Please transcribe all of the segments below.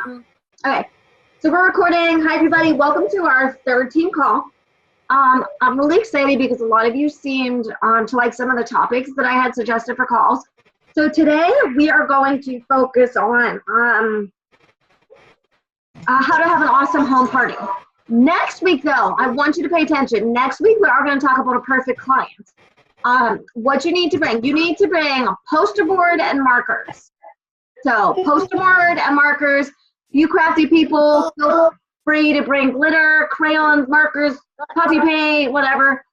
Okay, so we're recording. Hi, everybody. Welcome to our third team call. I'm really excited because a lot of you seemed to like some of the topics that I had suggested for calls. So today we are going to focus on how to have an awesome home party. Next week, though, I want you to pay attention. Next week, we are going to talk about a perfect client. What you need to bring. You need to bring a poster board and markers. So poster board and markers. You crafty people, feel free to bring glitter, crayons, markers, puppy paint, whatever.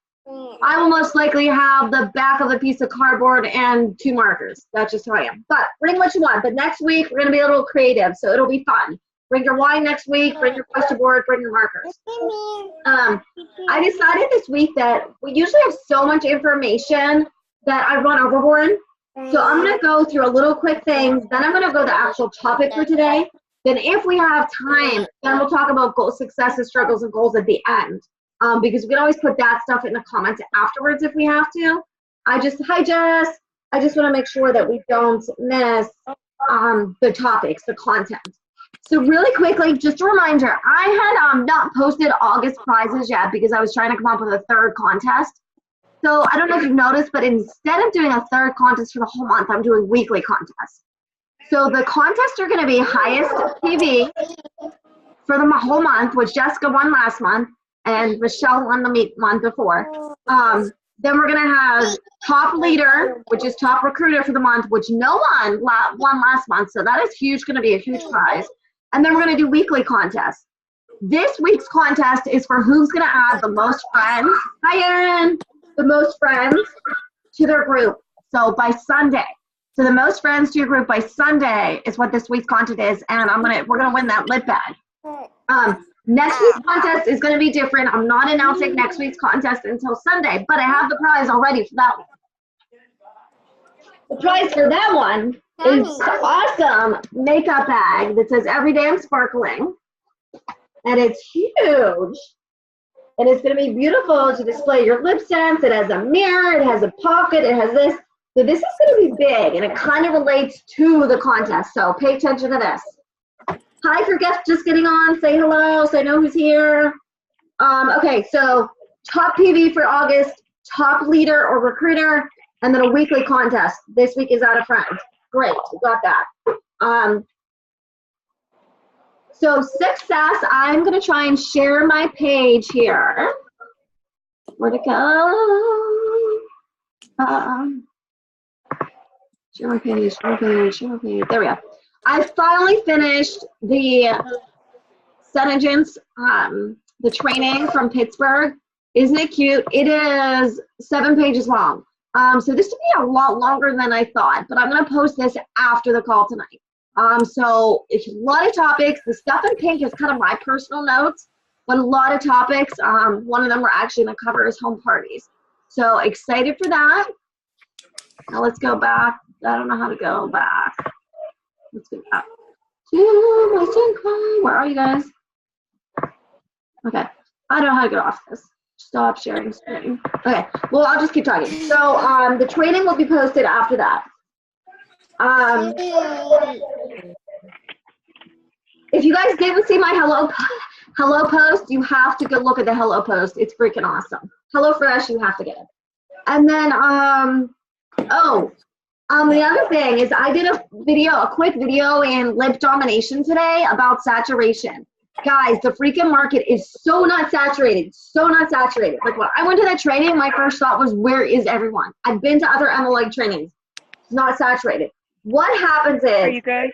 I will most likely have the back of a piece of cardboard and 2 markers. That's just who I am. But bring what you want. But next week, we're going to be a little creative, so it'll be fun. Bring your wine next week, bring your poster board, bring your markers. I decided this week that we usually have so much information that I run overboard. So I'm going to go through a little quick things, then I'm going to go to the actual topic for today. Then if we have time, then we'll talk about goals, successes, struggles, and goals at the end. Because we can always put that stuff in the comments afterwards if we have to. Hi Jess. I just want to make sure that we don't miss the topics, the content. So really quickly, just a reminder, I had not posted August prizes yet because I was trying to come up with a third contest. So I don't know if you've noticed, but instead of doing a third contest for the whole month, I'm doing weekly contests. So the contests are going to be highest PV for the whole month, which Jessica won last month, and Michelle won the month before. Then we're going to have top leader, which is top recruiter for the month, which no one won last month. So that is huge, going to be a huge prize. And then we're going to do weekly contests. This week's contest is for who's going to add the most friends. Hi, Erin. The most friends to their group. So by Sunday. So the most friends to your group by Sunday is what this week's contest is, and we're gonna win that lip bag. Next week's contest is gonna be different. I'm not announcing next week's contest until Sunday, but I have the prize already for that one. The prize for that one is awesome makeup bag that says "Every Day I'm Sparkling," and it's huge. And it's gonna be beautiful to display your lip scents. It has a mirror. It has a pocket. It has this. So this is going to be big, and it kind of relates to the contest, so pay attention to this. Hi, for guests just getting on, say hello, so I know who's here. Okay, so top PV for August, top leader or recruiter, and then a weekly contest. This week is out of friends. Great, we got that. So success, I'm going to try and share my page here. Where'd it go? Share my page, share my page, share my page. There we go. I finally finished the Senegence, the training from Pittsburgh. Isn't it cute? It is 7 pages long. So this will be a lot longer than I thought, but I'm going to post this after the call tonight. So it's a lot of topics. The stuff in pink is kind of my personal notes, but a lot of topics. One of them we're actually going to cover is home parties. So excited for that. Now let's go back. I don't know how to go back. Let's go back to my sync. Where are you guys? Okay. I don't know how to get off this. Stop sharing screen. Okay. Well, I'll just keep talking. So the training will be posted after that. If you guys didn't see my hello post, you have to go look at the hello post. It's freaking awesome. HelloFresh, you have to get it. And then the other thing is I did a quick video in Lip Domination today about saturation. Guys, the freaking market is so not saturated, so not saturated. Like when I went to that training, my first thought was, where is everyone? I've been to other MLA trainings. It's not saturated. What happens is, Are you good?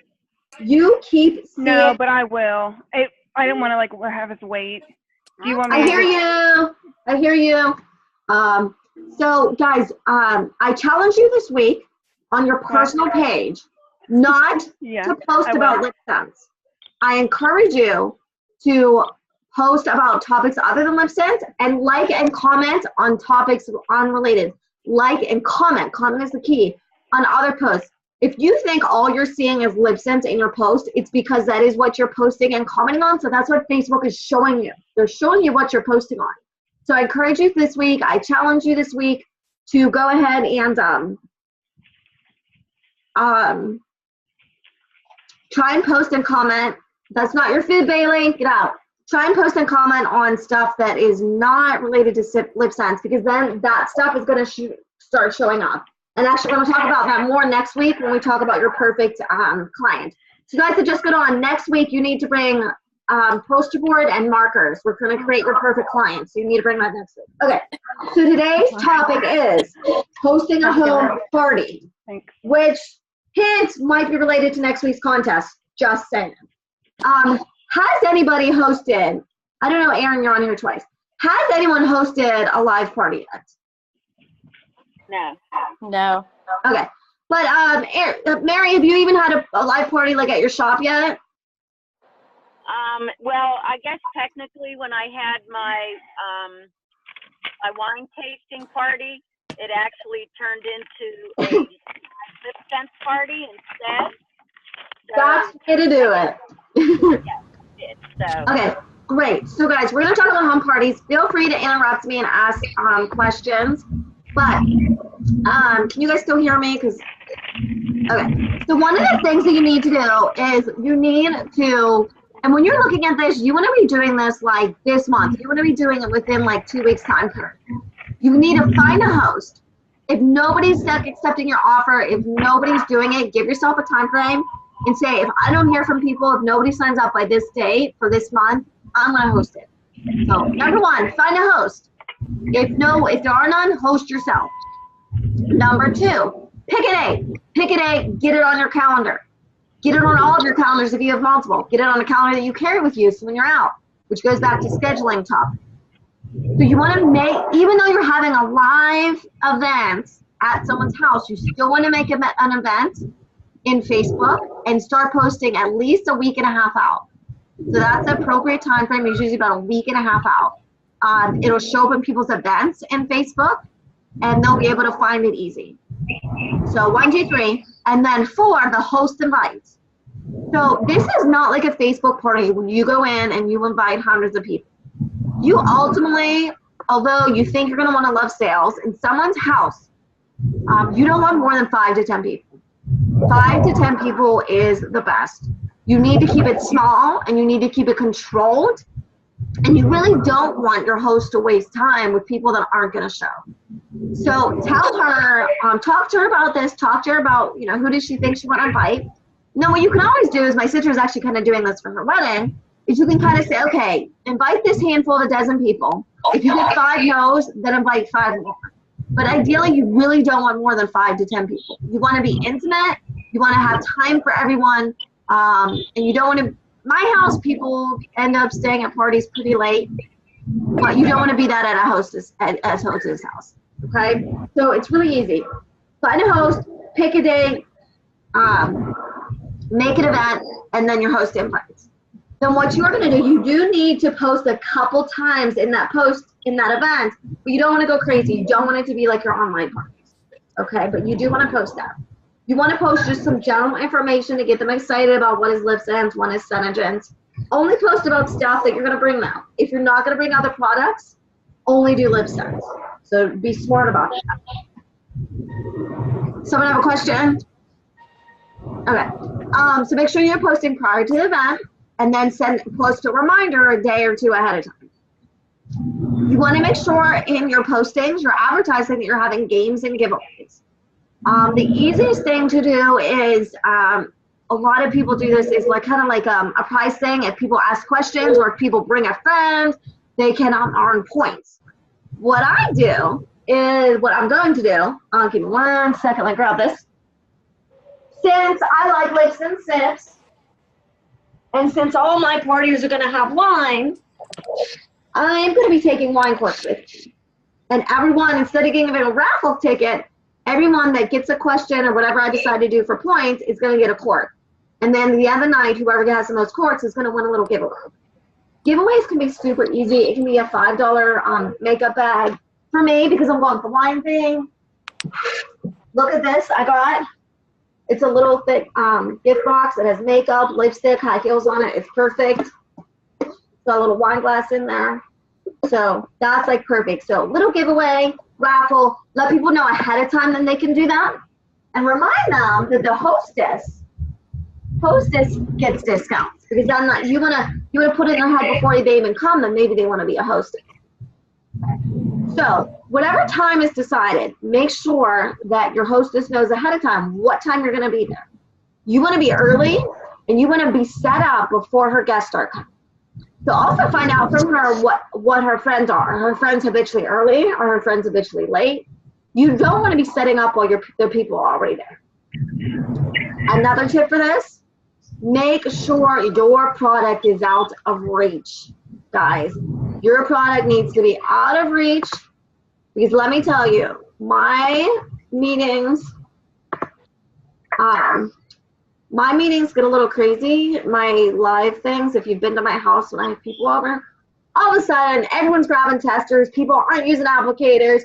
You keep seeing. No, but I will. I don't want to have us wait. Do you want me? I hear you. So guys, I challenge you this week on your personal page not to post about lip scents. I encourage you to post about topics other than lip scents and like and comment on topics unrelated. Like and comment. Comment is the key on other posts. If you think all you're seeing is lip scents in your post, it's because that is what you're posting and commenting on. So that's what Facebook is showing you. They're showing you what you're posting on. So I encourage you this week, I challenge you this week to go ahead and try and post and comment That's not your food, Bailey. Get out. Try and post and comment on stuff that is not related to LipSense, because then that stuff is going to start showing up. And actually, we're going to talk about that more next week when we talk about your perfect client. So guys, that just got on. Next week, you need to bring poster board and markers. We're going to create your perfect client. So you need to bring that next week. Okay. So today's topic is hosting a home party, which hints might be related to next week's contest. Just saying. Has anybody hosted, I don't know, Erin, you're on here twice. Has anyone hosted a live party yet? No. Okay. But Mary, have you even had a live party like at your shop yet? Well, I guess technically when I had my my wine tasting party, it actually turned into a LipSense party instead. So, that's the way to do it. yeah, it did, so. Okay, great. So guys, we're going to talk about home parties. Feel free to interrupt me and ask questions. But can you guys still hear me? Okay. So one of the things that you need to do is you need to, and when you're looking at this, you want to be doing this like this month. You want to be doing it within like 2 weeks time period. You need to find a host. If nobody's accepting your offer, if nobody's doing it, give yourself a time frame and say, if I don't hear from people, if nobody signs up by this date for this month, I'm going to host it. So number one, find a host. If there are none, host yourself. Number two, pick a date. Pick a date, get it on your calendar. Get it on all of your calendars if you have multiple. Get it on a calendar that you carry with you so when you're out, which goes back to scheduling topic. So you want to make, even though you're having a live event at someone's house, you still want to make an event in Facebook and start posting at least a week and a half out. So that's the appropriate time frame, is usually about a week and a half out. It'll show up in people's events in Facebook, and they'll be able to find it easy. So 1, 2, 3, and then 4, the host invites. So this is not like a Facebook party when you go in and you invite hundreds of people. You ultimately, although you think you're going to want to love sales, in someone's house, you don't want more than 5 to 10 people. 5 to 10 people is the best. You need to keep it small and you need to keep it controlled. And you really don't want your host to waste time with people that aren't going to show. So tell her, talk to her about this, talk to her about, who does she think she want to invite. Now what you can always do is, my sister is actually kind of doing this for her wedding, is you can kind of say, okay, invite this handful of a dozen people. If you get 5 no's, then invite 5 more. But ideally, you really don't want more than 5 to 10 people. You want to be intimate. You want to have time for everyone. And you don't want to, my house, people end up staying at parties pretty late, but you don't want to be that at a hostess house. Okay? So it's really easy. Find a host, pick a date, make an event, and then your host invites. Then what you're going to do, you do need to post a couple times in that event, but you don't want to go crazy. You don't want it to be like your online parties. Okay? But you do want to post that. You want to post just some general information to get them excited about what is LipSense, what is Synergence. Only post about stuff that you're going to bring them. If you're not going to bring other products, only do LipSense. So be smart about that. Someone have a question? Okay. So make sure you're posting prior to the event, and then post a reminder a day or 2 ahead of time. You want to make sure in your postings, your advertising, that you're having games and giveaways. The easiest thing to do is, a lot of people do this, is kind of like a prize thing. If people ask questions or if people bring a friend, they can earn points. What I do is, what I'm going to do, give me 1 second, let me grab this. Since I like licks and sips, and since all my parties are going to have wine, I'm going to be taking wine corks with me. And everyone, instead of giving a raffle ticket, everyone that gets a question or whatever I decide to do for points is going to get a cork. And then the other night, whoever has the most corks is going to win a little giveaway. Giveaways can be super easy. It can be a $5 makeup bag. For me, because I'm going for wine thing, look at this I got. It's a little thick gift box. It has makeup, lipstick, high heels on it. It's perfect. Got a little wine glass in there. So that's like perfect. So little giveaway, raffle, let people know ahead of time that they can do that. And remind them that the hostess hostess gets discounts because I'm not. You wanna put it in their head before they even come that maybe they want to be a hostess. So whatever time is decided, make sure that your hostess knows ahead of time what time you're going to be there. You want to be early and you want to be set up before her guests start coming. So also find out from her what her friends are. Are her friends habitually early? Are her friends habitually late? You don't want to be setting up while their people are already there. Another tip for this, make sure your product is out of reach, guys. Your product needs to be out of reach because let me tell you, my meetings get a little crazy. My live things, if you've been to my house when I have people over, all of a sudden everyone's grabbing testers. People aren't using applicators.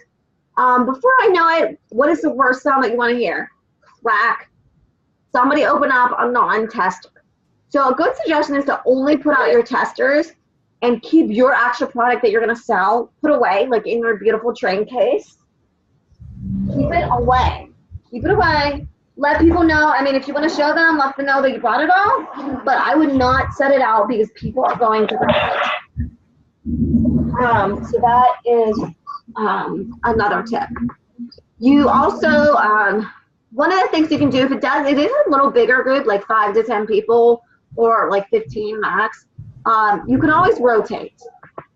Before I know it, what is the worst sound that you want to hear? Crack. Somebody open up a non-tester. So a good suggestion is to only put out your testers and keep your actual product that you're going to sell put away, like in your beautiful train case. Keep it away. Keep it away. Let people know. I mean, if you want to show them, let them know that you brought it all. But I would not set it out because people are going to grab it. So that is another tip. You also, one of the things you can do if it is a little bigger group, like 5 to 10 people or like 15 max, you can always rotate.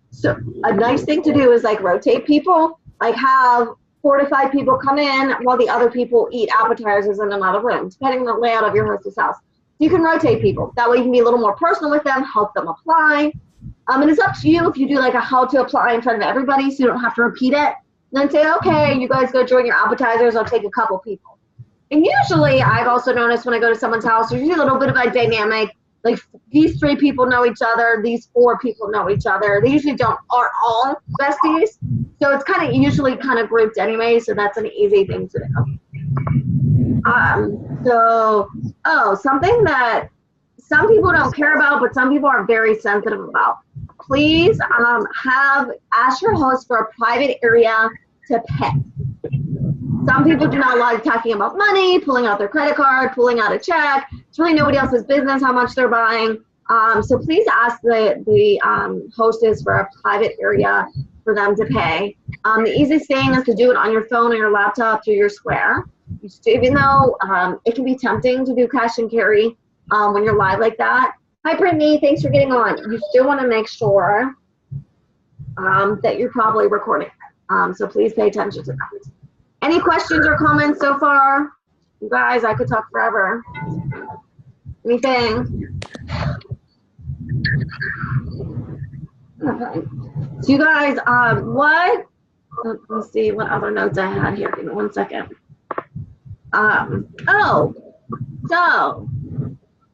So a nice thing to do is like rotate people, like have 4 to 5 people come in while the other people eat appetizers in another room, depending on the layout of your hostess house. You can rotate people. That way you can be a little more personal with them, help them apply. And it's up to you if you do like a how to apply in front of everybody so you don't have to repeat it. Then say, okay, you guys go join your appetizers, I'll take a couple people. And usually I've also noticed when I go to someone's house, there's usually a little bit of a dynamic. Like these 3 people know each other, these 4 people know each other. They usually aren't all besties. So it's kind of usually kind of grouped anyway, so that's an easy thing to do. Something that some people don't care about, but some people are very sensitive about. Please ask your host for a private area to pay. Some people do not like talking about money, pulling out their credit card, pulling out a check. It's really nobody else's business how much they're buying. So please ask the hostess for a private area for them to pay. The easiest thing is to do it on your phone or your laptop through your Square. Even though it can be tempting to do cash and carry when you're live like that. Hi, Brittany. Thanks for getting on. You still want to make sure that you're probably recording. So please pay attention to that. Any questions or comments so far? You guys, I could talk forever. Anything? Okay. So you guys, let me see what other notes I had here. Give me 1 second. So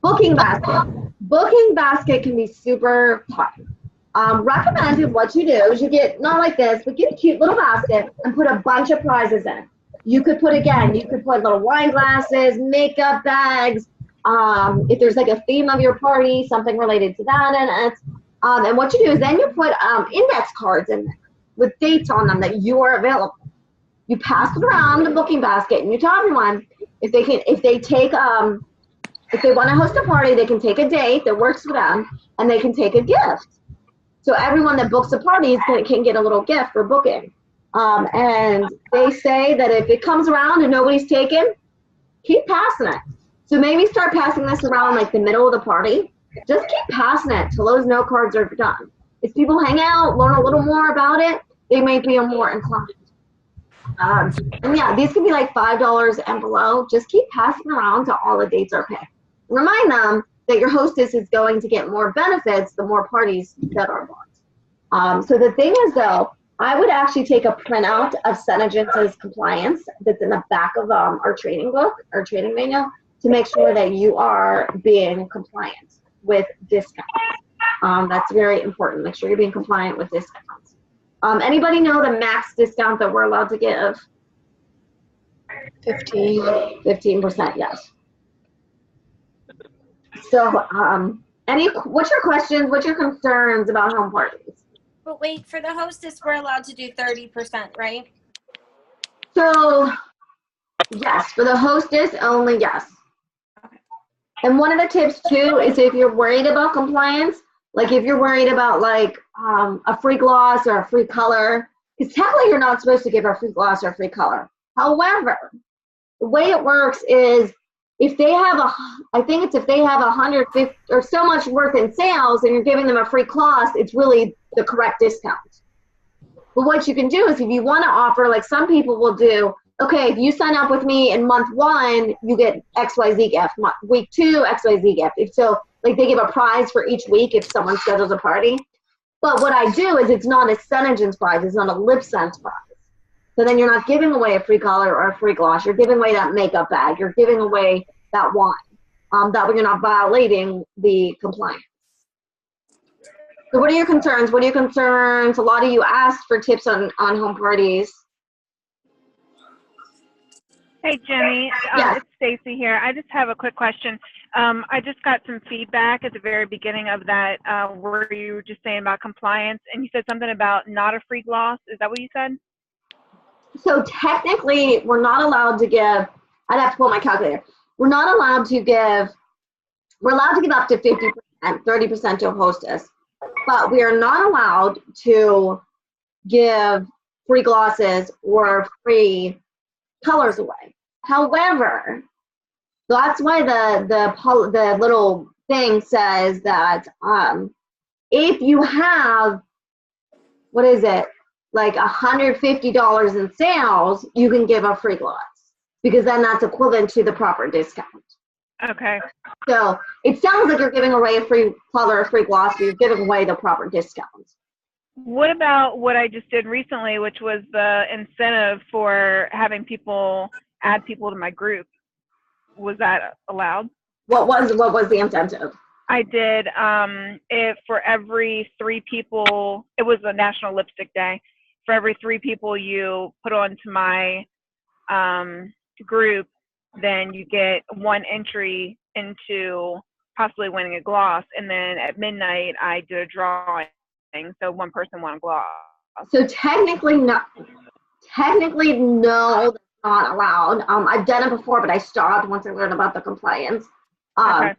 Booking Basket. Booking Basket can be super fun. Recommended what you do is you get, not like this, but get a cute little basket and put a bunch of prizes in it. You could put little wine glasses, makeup bags, if there's like a theme of your party, something related to that in it. And what you do is then you put index cards in there with dates on them that you are available. You pass it around the Booking Basket and you tell everyone if they want to host a party, they can take a date that works for them and they can take a gift. So everyone that books a party can get a little gift for booking. And they say that if it comes around and nobody's taken, keep passing it. So maybe start passing this around like the middle of the party. Just keep passing it till those note cards are done. If people hang out, learn a little more about it, they may be more inclined. And yeah, these can be like $5 and below. Just keep passing around till all the dates are picked. Remind them that your hostess is going to get more benefits the more parties that are booked. So the thing is though, I would actually take a printout of Senegence's compliance that's in the back of our training book, our training manual, to make sure that you are being compliant with discounts. That's very important. Make sure you're being compliant with discounts. Anybody know the max discount that we're allowed to give? 15%, yes. So, what's your questions? What's your concerns about home parties? But wait, for the hostess, we're allowed to do 30%, right? So, yes, for the hostess only, yes. And one of the tips too is if you're worried about compliance, like if you're worried about like a free gloss or a free color, because technically you're not supposed to give a free gloss or a free color. However, the way it works is if they have if they have 150 or so much worth in sales and you're giving them a free gloss, it's really the correct discount. But what you can do is if you want to offer, like some people will do, okay, if you sign up with me in month 1, you get XYZ gift. Week 2, XYZ gift. So like they give a prize for each week if someone schedules a party. But what I do is it's not a SeneGence prize. It's not a LipSense prize. So then you're not giving away a free color or a free gloss. You're giving away that makeup bag. You're giving away that wine. That way you're not violating the compliance. So what are your concerns? What are your concerns? A lot of you asked for tips on home parties. Hey, Jenny. Yes. It's Stacy here. I just have a quick question. I just got some feedback at the very beginning of that where you were just saying about compliance, and you said something about not a free gloss. Is that what you said? So technically, we're not allowed to give, I'd have to pull my calculator. We're not allowed to give, we're allowed to give up to 50%, 30% to a hostess, but we are not allowed to give free glosses or free colors away. However, that's why the little thing says that if you have, what is it, like $150 in sales, you can give a free gloss because then that's equivalent to the proper discount. Okay. So it sounds like you're giving away a free color, a free gloss, but you're giving away the proper discount. What about what I just did recently, which was the incentive for having people add people to my group? Was that allowed? What was the incentive? I did. If for every 3 people, it was a National Lipstick Day. For every 3 people you put onto my group, then you get 1 entry into possibly winning a gloss. And then at midnight, I do a drawing. So 1 person won a gloss. So technically, no. Technically, no, that's not allowed. I've done it before, but I stopped once I learned about the compliance. Okay.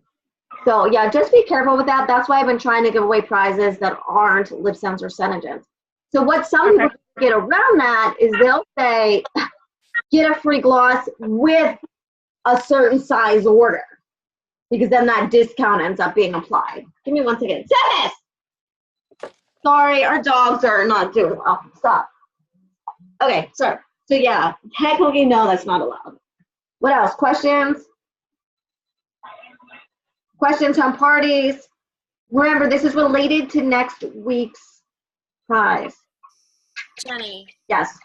So yeah, just be careful with that. That's why I've been trying to give away prizes that aren't LipSense or SeneGence. So what some people get around that is they'll say, get a free gloss with a certain size order, because then that discount ends up being applied. Give me 1 second. Dennis! Sorry, our dogs are not doing well. Stop. Okay, sorry. So yeah, technically, no, that's not allowed. What else? Questions? Questions on parties? Remember, this is related to next week's prize. Jenny. Yes.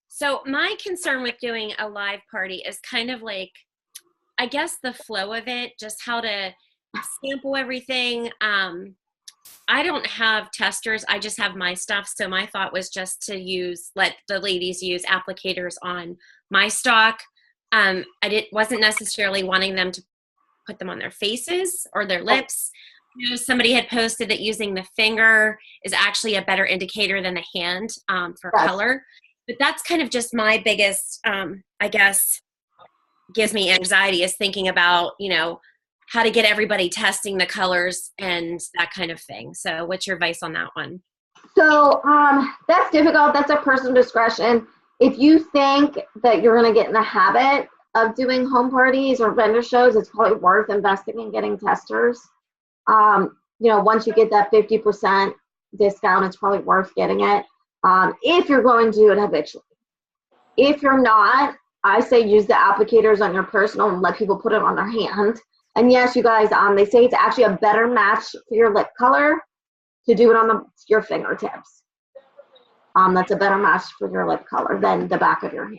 So my concern with doing a live party is kind of like, I guess the flow of it, just how to sample everything. I don't have testers. I just have my stuff. So my thought was just to let the ladies use applicators on my stock. Wasn't necessarily wanting them to put them on their faces or their lips. You know, somebody had posted that using the finger is actually a better indicator than the hand for color. But that's kind of just my biggest, I guess, gives me anxiety is thinking about, how to get everybody testing the colors and that kind of thing. So what's your advice on that one? So that's difficult. That's a personal discretion. If you think that you're going to get in the habit of doing home parties or vendor shows, it's probably worth investing in getting testers. Once you get that 50% discount, it's probably worth getting it. If you're going to do it habitually. If you're not, I say use the applicators on your personal and let people put it on their hand. And yes, you guys, they say it's actually a better match for your lip color to do it on your fingertips. That's a better match for your lip color than the back of your hand.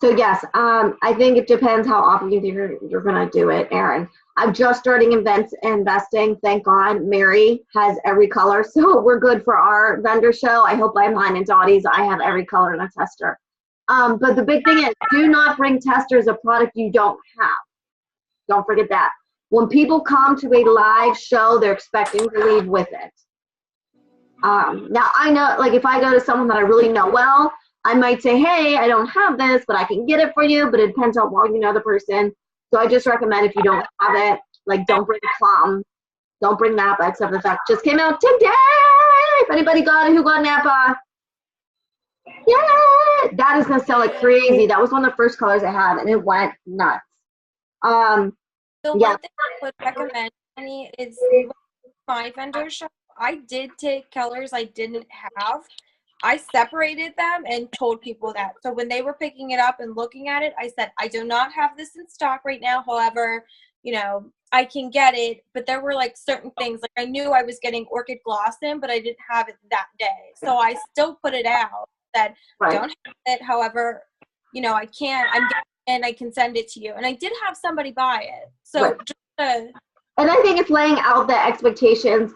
So yes, I think it depends how often you're going to do it, Erin. I'm just starting investing. Thank God Mary has every color, so we're good for our vendor show. I hope by mine and Dottie's I have every color in a tester. But the big thing is, do not bring testers a product you don't have. Don't forget that. When people come to a live show, they're expecting to leave with it. Now, I know, like if I go to someone that I really know well, I might say, hey, I don't have this, but I can get it for you. But it depends on how well you know the person. So I just recommend if you don't have it, like don't bring plum, don't bring Napa, except for the fact it just came out today. If anybody got it, who got Napa? Yeah, that is gonna sell like crazy. That was one of the first colors I had, and it went nuts. The Yeah. one thing I would recommend, Annie, is my vendor shop. I did take colors I didn't have. I separated them and told people that. So when they were picking it up and looking at it, I said, I do not have this in stock right now. However, you know, I can get it. But there were like certain things, like I knew I was getting Orchid Gloss in, but I didn't have it that day. So I still put it out, said, Right. don't have it. However, you know, I can't, I'm getting it and I can send it to you. And I did have somebody buy it. So Right. just to, And I think it's laying out the expectations,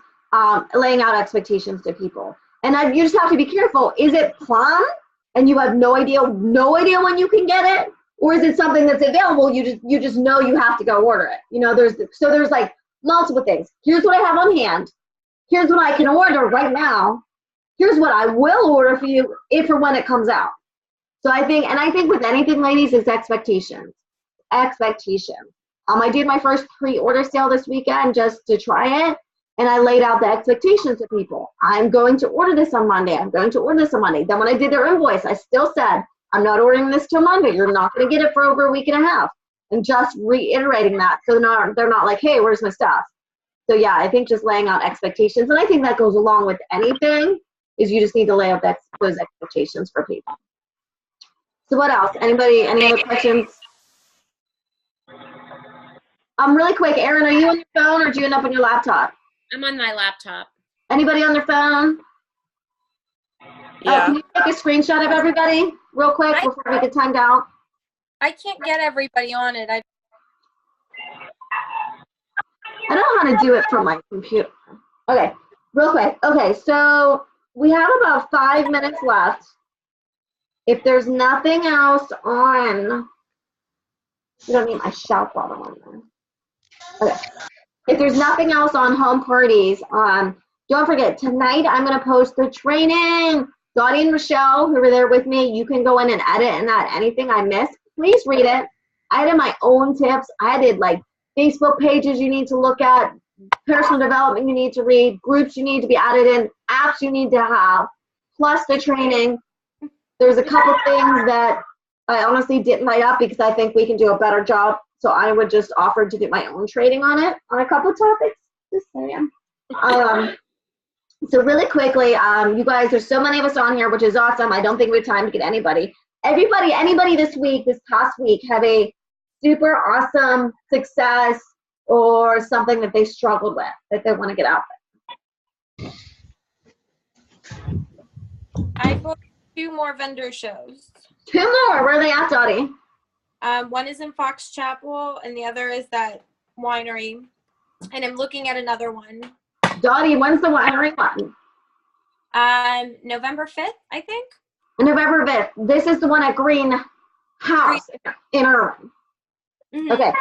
laying out expectations to people. And you just have to be careful. Is it plum and you have no idea when you can get it? Or is it something that's available? You just know you have to go order it. You know, there's like multiple things. Here's what I have on hand. Here's what I can order right now. Here's what I will order for you if or when it comes out. So I think with anything, ladies, it's expectations. Expectations. I did my first pre-order sale this weekend just to try it, and I laid out the expectations to people. I'm going to order this on Monday. I'm going to order this on Monday. Then when I did their invoice, I still said, I'm not ordering this till Monday. You're not going to get it for over a week and a half. And just reiterating that so they're not like, hey, where's my stuff? So yeah, I think just laying out expectations, and I think that goes along with anything, is you just need to lay out those expectations for people. So what else? Anybody, any other questions? Really quick, Erin, are you on your phone or do you end up on your laptop? I'm on my laptop. Anybody on their phone? Yeah. Can you take a screenshot of everybody real quick before we get timed out? I can't get everybody on it. I don't know how to do it from my computer. Okay, real quick. Okay, so we have about 5 minutes left. If there's nothing else on, you don't need my shout bottom on there. Okay. If there's nothing else on home parties, don't forget, tonight I'm going to post the training. Dottie and Michelle, who were there with me, you can go in and edit and add anything I missed. Please read it. I did my own tips. I did like Facebook pages you need to look at, personal development you need to read, groups you need to be added in, apps you need to have, plus the training. There's a couple things that I honestly didn't write up because I think we can do a better job. So I would just offer to do my own trading on it on a couple topics. Just saying. So really quickly, you guys, there's so many of us on here, which is awesome. I don't think we have time to get anybody. Anybody this past week, have a super awesome success or something that they struggled with that they want to get out there? I booked 2 more vendor shows. 2 more. Where are they at, Dottie? One is in Fox Chapel, and the other is that winery. And I'm looking at another one. Dottie, when's the winery one? November 5th, I think. November 5th. This is the one at Green House in Irwin. Mm-hmm. Okay.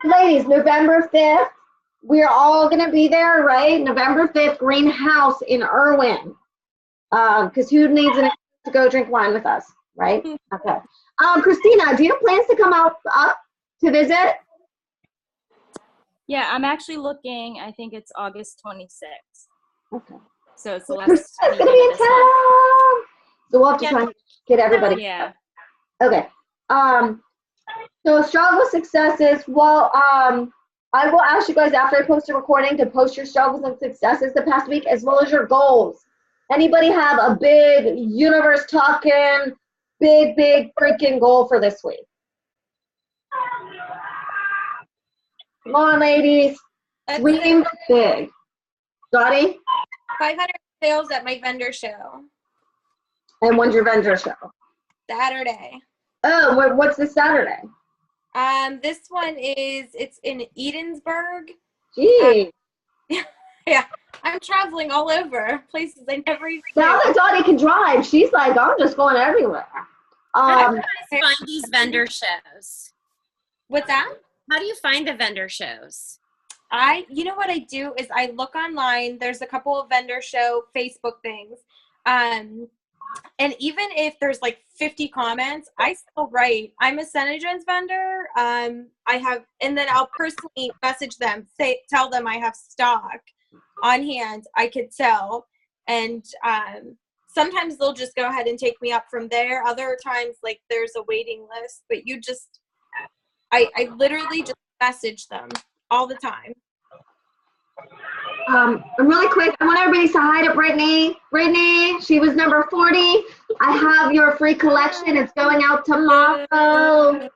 Ladies, November 5th, we're all going to be there, right? November 5th, Green House in Irwin. Because who needs to go drink wine with us, right? Okay. Christina, do you have plans to come up to visit? Yeah, I'm actually looking. I think it's August 26th. Okay. So it's the last Christina's weekend going to be in of this month. town. So we'll have to try and get everybody. Yeah. Okay. So struggle successes. Well, I will ask you guys after I post a recording to post your struggles and successes the past week as well as your goals. Anybody have a big universe talking, big freaking goal for this week? Come on, ladies. Dream big. Dottie? 500 sales at my vendor show. And when's your vendor show? Saturday. Oh, what's this Saturday? This one it's in Edensburg. Gee. Yeah, I'm traveling all over places I never even Now knew. that Dottie can drive, she's like, I'm just going everywhere. How do you guys find these vendor shows? What's that? How do you find the vendor shows? You know what I do is I look online. There's a couple of vendor show Facebook things. And even if there's like 50 comments, I still write. I'm a Senegens vendor. And then I'll personally message them, tell them I have stock on hand I could sell. And sometimes they'll just go ahead and take me up from there. Other times, like, there's a waiting list, but I literally just message them all the time. Really quick, I want everybody to say hi to Brittany. Brittany, she was number 40. I have your free collection. It's going out tomorrow. So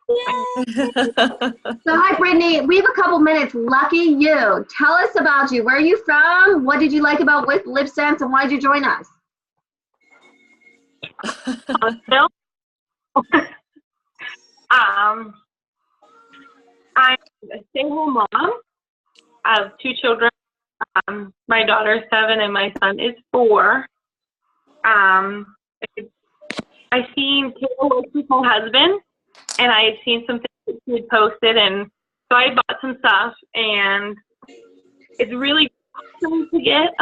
hi, Brittany. We have a couple minutes. Lucky you. Tell us about you. Where are you from? What did you like about With Lip Sense, and why did you join us? I'm a single mom. I have 2 children. My daughter is 7 and my son is 4. I seen Taylor work with my husband, and I had seen some things that she had posted, and so I bought some stuff, and it's really awesome to get.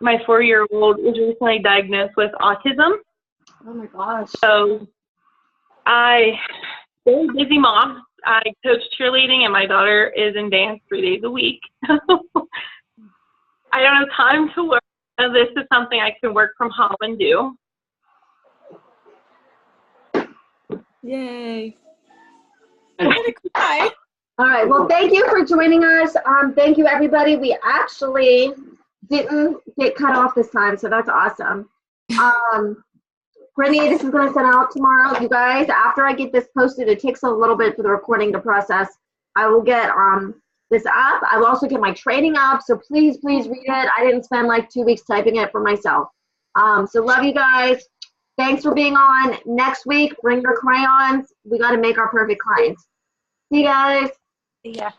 My 4-year-old was recently diagnosed with autism. Oh my gosh. So very busy mom. I coach cheerleading, and my daughter is in dance 3 days a week. I don't have time to work. And this is something I can work from home and do. Yay. I'm gonna cry. All right. Well, thank you for joining us. Thank you, everybody. We actually didn't get cut off this time, so that's awesome. Brittany, this is going to send out tomorrow. You guys, after I get this posted, it takes a little bit for the recording to process. I will get this up. I will also get my training up, so please read it. I didn't spend like 2 weeks typing it for myself. So love you guys. Thanks for being on. Next week, bring your crayons. We got to make our perfect clients. See you guys. Yeah.